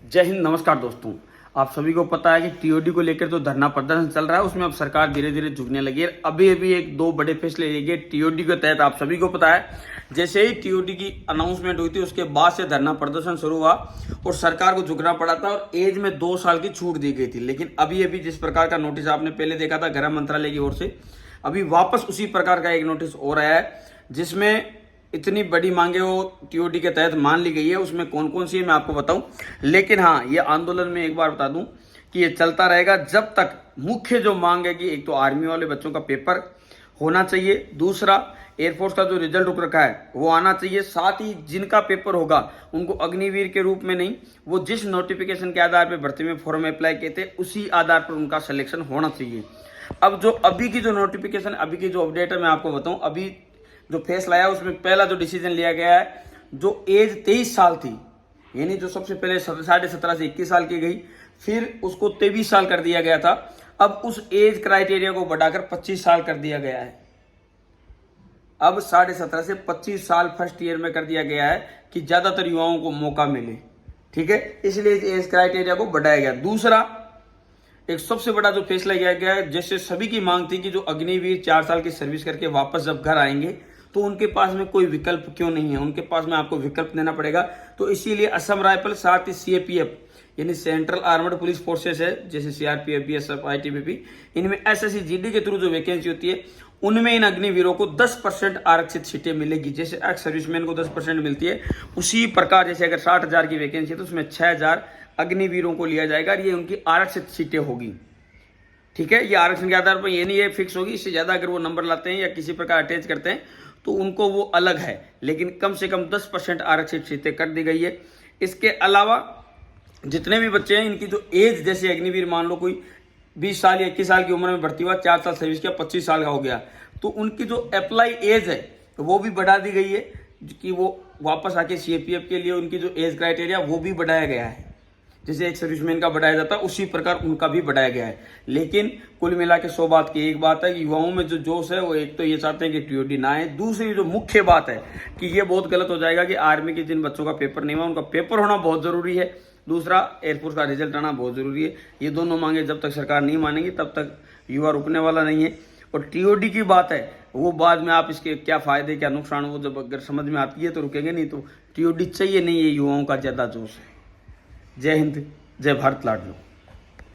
जय हिंद। नमस्कार दोस्तों, आप सभी को पता है कि टीओडी को लेकर जो धरना प्रदर्शन चल रहा है उसमें अब सरकार धीरे धीरे झुकने लगी है। अभी अभी एक दो बड़े फैसले लिए गए टीओडी के तहत। आप सभी को पता है, जैसे ही टीओडी की अनाउंसमेंट हुई थी उसके बाद से धरना प्रदर्शन शुरू हुआ और सरकार को झुकना पड़ा था और एज में 2 साल की छूट दी गई थी। लेकिन अभी अभी जिस प्रकार का नोटिस आपने पहले देखा था गृह मंत्रालय की ओर से, अभी वापस उसी प्रकार का एक नोटिस हो रहा है जिसमें इतनी बड़ी मांगे वो टीओडी के तहत मान ली गई है। उसमें कौन कौन सी है मैं आपको बताऊं, लेकिन हाँ, ये आंदोलन में एक बार बता दूं कि ये चलता रहेगा जब तक मुख्य जो मांग है कि एक तो आर्मी वाले बच्चों का पेपर होना चाहिए, दूसरा एयरफोर्स का जो रिजल्ट रुक रखा है वो आना चाहिए, साथ ही जिनका पेपर होगा उनको अग्निवीर के रूप में नहीं, वो जिस नोटिफिकेशन के आधार पर भर्ती में फॉर्म अप्लाई किए थे उसी आधार पर उनका सिलेक्शन होना चाहिए। अब जो अभी की जो नोटिफिकेशन, अभी की जो अपडेट है मैं आपको बताऊं, अभी जो फैसला आया उसमें पहला जो डिसीजन लिया गया है, जो एज 23 साल थी, यानी जो सबसे पहले 17.5 से 21 साल की गई, फिर उसको 23 साल कर दिया गया था। अब उस एज क्राइटेरिया को बढ़ाकर 25 साल कर दिया गया है। अब 17.5 से 25 साल फर्स्ट ईयर में कर दिया गया है कि ज्यादातर युवाओं को मौका मिले। ठीक है, इसलिए एज क्राइटेरिया को बढ़ाया गया। दूसरा, एक सबसे बड़ा जो फैसला किया गया है, जैसे सभी की मांग थी कि जो अग्निवीर 4 साल की सर्विस करके वापस जब घर आएंगे तो उनके पास में कोई विकल्प क्यों नहीं है, उनके पास में आपको विकल्प देना पड़ेगा। तो इसीलिए असम राइफल, साथ ही सीएपीएफ यानी सेंट्रल आर्मड पुलिस फोर्सेस है, जैसे सीआरपीएफ, बीएसएफ, आईटीबीपी, इनमें एसएससी जीडी के थ्रू जो वैकेंसी होती है उनमें इन अग्निवीरों को 10% आरक्षित सीटें मिलेगी। जैसे एक्स सर्विसमैन को 10% मिलती है, उसी प्रकार जैसे अगर 60,000 की वैकेंसी है तो उसमें 6,000 अग्निवीरों को लिया जाएगा और ये उनकी आरक्षित सीटें होगी। ठीक है, ये आरक्षण के आधार पर ये नहीं है फिक्स होगी, इससे ज्यादा अगर वो नंबर लाते हैं या किसी प्रकार अटैच करते हैं तो उनको वो अलग है, लेकिन कम से कम 10% आरक्षित सीटें कर दी गई है। इसके अलावा जितने भी बच्चे हैं इनकी जो एज, जैसे अग्निवीर मान लो कोई 20 साल या 21 साल की उम्र में भर्ती हुआ, 4 साल सर्विस किया, 25 साल का हो गया, तो उनकी जो अप्लाई एज है वो भी बढ़ा दी गई है कि वो वापस आके सीएपीएफ के लिए उनकी जो एज क्राइटेरिया वो भी बढ़ाया गया है। जैसे एक सर्विसमैन का बढ़ाया जाता है उसी प्रकार उनका भी बढ़ाया गया है। लेकिन कुल मिला के 100 बात की एक बात है कि युवाओं में जो जोश है वो एक तो ये चाहते हैं कि टीओडी ना आए, दूसरी जो मुख्य बात है कि ये बहुत गलत हो जाएगा कि आर्मी के जिन बच्चों का पेपर नहीं हुआ उनका पेपर होना बहुत जरूरी है, दूसरा एयरफोर्स का रिजल्ट आना बहुत जरूरी है। ये दोनों मांगे जब तक सरकार नहीं मानेगी तब तक युवा रुकने वाला नहीं है। और टीओडी की बात है वो बाद में आप इसके क्या फायदे क्या नुकसान वो जब अगर समझ में आती है तो रुकेंगे, नहीं तो टीओडी चाहिए नहीं है, युवाओं का ज्यादा जोश है। जय हिंद, जय भारत लाडलो।